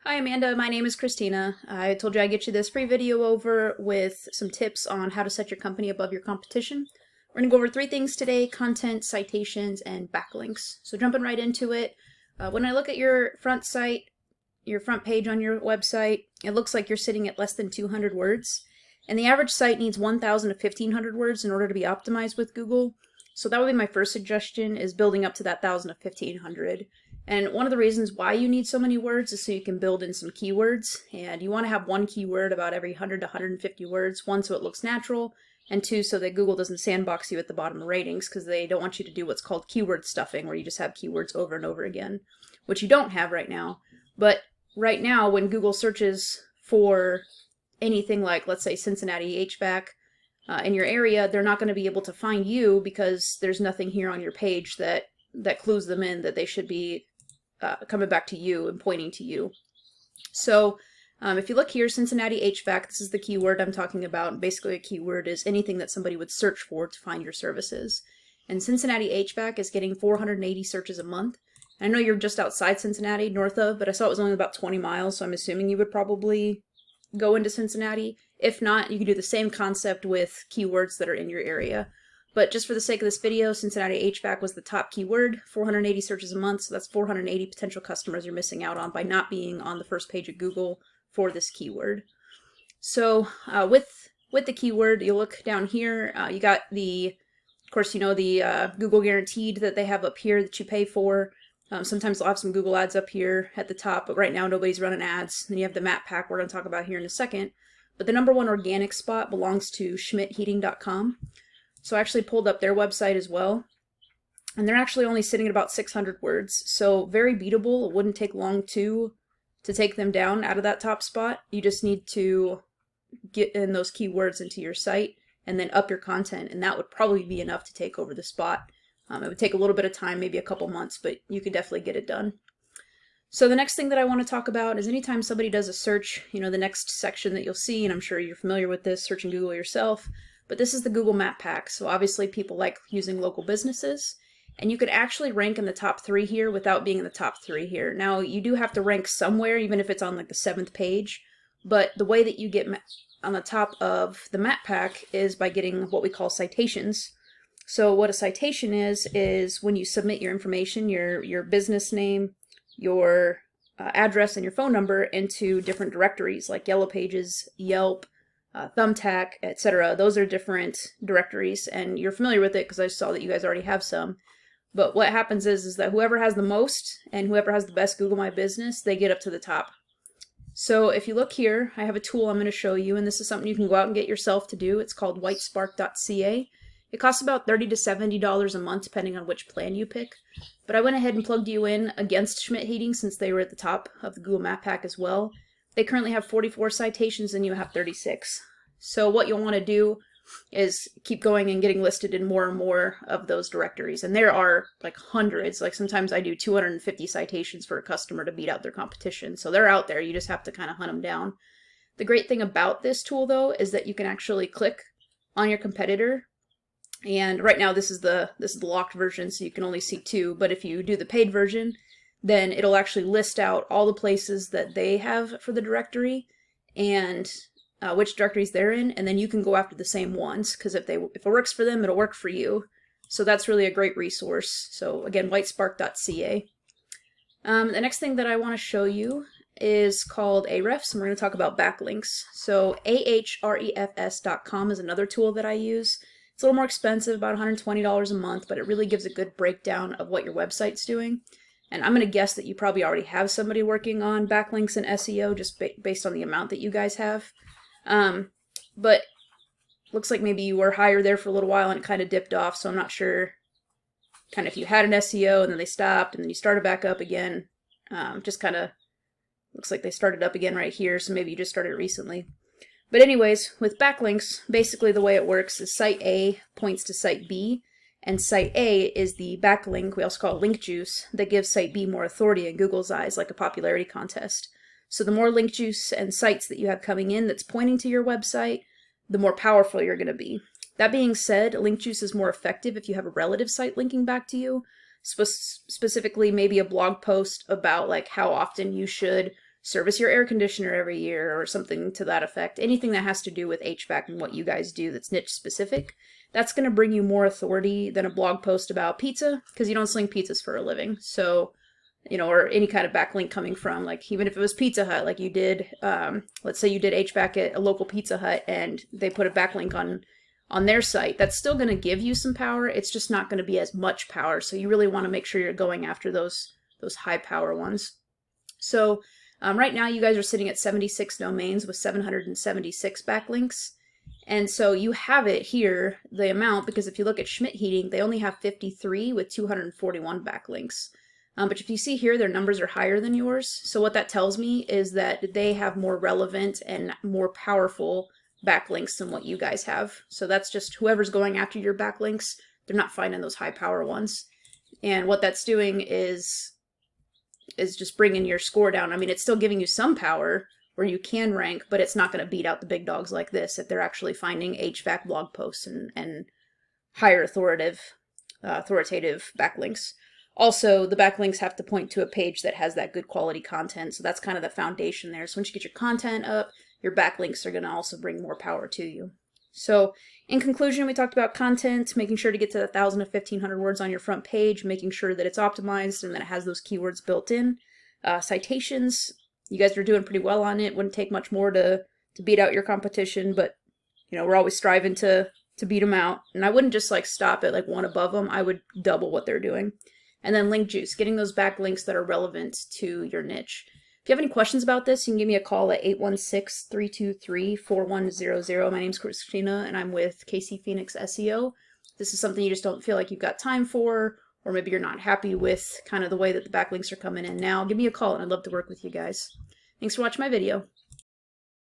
Hi Amanda, my name is Christina. I told you I'd get you this free video over with some tips on how to set your company above your competition. We're going to go over three things today: content, citations, and backlinks. So jumping right into it, when I look at your front site, your front page on your website, it looks like you're sitting at less than 200 words. And the average site needs 1,000 to 1,500 words in order to be optimized with Google. So that would be my first suggestion, is building up to that 1,000 to 1,500. And one of the reasons why you need so many words is so you can build in some keywords. And you want to have one keyword about every 100 to 150 words. One, so it looks natural, and two, so that Google doesn't sandbox you at the bottom of ratings, because they don't want you to do what's called keyword stuffing, where you just have keywords over and over again, which you don't have right now. But right now, when Google searches for anything like, let's say, Cincinnati HVAC in your area, they're not going to be able to find you because there's nothing here on your page that clues them in that they should be coming back to you and pointing to you. So if you look here, Cincinnati HVAC, this is the keyword I'm talking about. Basically, a keyword is anything that somebody would search for to find your services. And Cincinnati HVAC is getting 480 searches a month. I know you're just outside Cincinnati, north of, but I saw it was only about 20 miles, so I'm assuming you would probably go into Cincinnati. If not, you can do the same concept with keywords that are in your area. But just for the sake of this video, Cincinnati HVAC was the top keyword, 480 searches a month, so that's 480 potential customers you're missing out on by not being on the first page of Google for this keyword. So with the keyword, you look down here, you got the, of course, you know, the Google Guaranteed that they have up here that you pay for. Sometimes they'll have some Google ads up here at the top, but right now nobody's running ads. Then you have the map pack we're going to talk about here in a second. But the #1 organic spot belongs to schmidtheating.com. So I actually pulled up their website as well, and they're actually only sitting at about 600 words, so very beatable. It wouldn't take long to take them down out of that top spot. You just need to get in those keywords into your site and then up your content, and that would probably be enough to take over the spot. It would take a little bit of time, maybe a couple months, but you could definitely get it done. So the next thing that I want to talk about is anytime somebody does a search, you know, the next section that you'll see, and I'm sure you're familiar with this, searching Google yourself, but this is the Google Map Pack. So obviously people like using local businesses, and you could actually rank in the top 3 here without being in the top 3 here. Now, you do have to rank somewhere, even if it's on like the 7th page, but the way that you get on the top of the Map Pack is by getting what we call citations. So what a citation is when you submit your information, your business name, your address, and your phone number into different directories like Yellow Pages, Yelp, Thumbtack, etc. Those are different directories, and you're familiar with it because I saw that you guys already have some. But what happens is that whoever has the most and whoever has the best Google My Business, they get up to the top. So if you look here, I have a tool I'm going to show you, and this is something you can go out and get yourself to do. It's called whitespark.ca. It costs about $30 to $70 a month, depending on which plan you pick. But I went ahead and plugged you in against Schmidt Heating since they were at the top of the Google Map Pack as well. They currently have 44 citations and you have 36. So what you'll want to do is keep going and getting listed in more and more of those directories. And there are like hundreds. Like sometimes I do 250 citations for a customer to beat out their competition. So they're out there. You just have to kind of hunt them down. The great thing about this tool, though, is that you can actually click on your competitor. And right now this is the locked version, so you can only see 2. But if you do the paid version, then it'll actually list out all the places that they have for the directory and which directories they're in, and then you can go after the same ones, because if it works for them, it'll work for you. So that's really a great resource. So again, whitespark.ca. The next thing that I want to show you is called Ahrefs, and we're going to talk about backlinks. So ahrefs.com is another tool that I use. It's a little more expensive, about $120 a month, but it really gives a good breakdown of what your website's doing. And I'm going to guess that you probably already have somebody working on backlinks and SEO just based on the amount that you guys have. But looks like maybe you were higher there for a little while and it kind of dipped off, so I'm not sure kind of if you had an SEO and then they stopped and then you started back up again. Just kind of looks like they started up again right here, so maybe you just started recently. But anyways, with backlinks, basically the way it works is site A points to site B, and site A is the backlink, we also call it link juice, that gives site B more authority in Google's eyes, like a popularity contest. So the more link juice and sites that you have coming in that's pointing to your website, the more powerful you're going to be. That being said, link juice is more effective if you have a relative site linking back to you, specifically maybe a blog post about like how often you should service your air conditioner every year or something to that effect. Anything that has to do with HVAC and what you guys do that's niche specific, that's going to bring you more authority than a blog post about pizza, because you don't sling pizzas for a living. So, you know, or any kind of backlink coming from, like, even if it was Pizza Hut, like you did, let's say you did HVAC at a local Pizza Hut and they put a backlink on their site, that's still going to give you some power. It's just not going to be as much power. So you really want to make sure you're going after those high power ones. So right now you guys are sitting at 76 domains with 776 backlinks. And so you have it here, the amount, because if you look at Schmidt Heating, they only have 53 with 241 backlinks. But if you see here, their numbers are higher than yours. So what that tells me is that they have more relevant and more powerful backlinks than what you guys have. So that's just whoever's going after your backlinks, they're not finding those high power ones. And what that's doing is just bringing your score down. I mean, it's still giving you some power where you can rank, but it's not going to beat out the big dogs like this if they're actually finding HVAC blog posts and higher authoritative backlinks. Also, the backlinks have to point to a page that has that good quality content, so that's kind of the foundation there. So once you get your content up, your backlinks are going to also bring more power to you. So in conclusion, we talked about content, making sure to get to 1,000 to 1,500 words on your front page, making sure that it's optimized and that it has those keywords built in. Citations, you guys are doing pretty well on it. Wouldn't take much more to beat out your competition, but you know, we're always striving to beat them out. And I wouldn't just like stop at like one above them. I would double what they're doing. And then link juice, getting those backlinks that are relevant to your niche. If you have any questions about this, you can give me a call at 816-323-4100. My name's Christina, and I'm with KC Phoenix SEO. If this is something you just don't feel like you've got time for, or maybe you're not happy with kind of the way that the backlinks are coming in now, give me a call, and I'd love to work with you guys. Thanks for watching my video.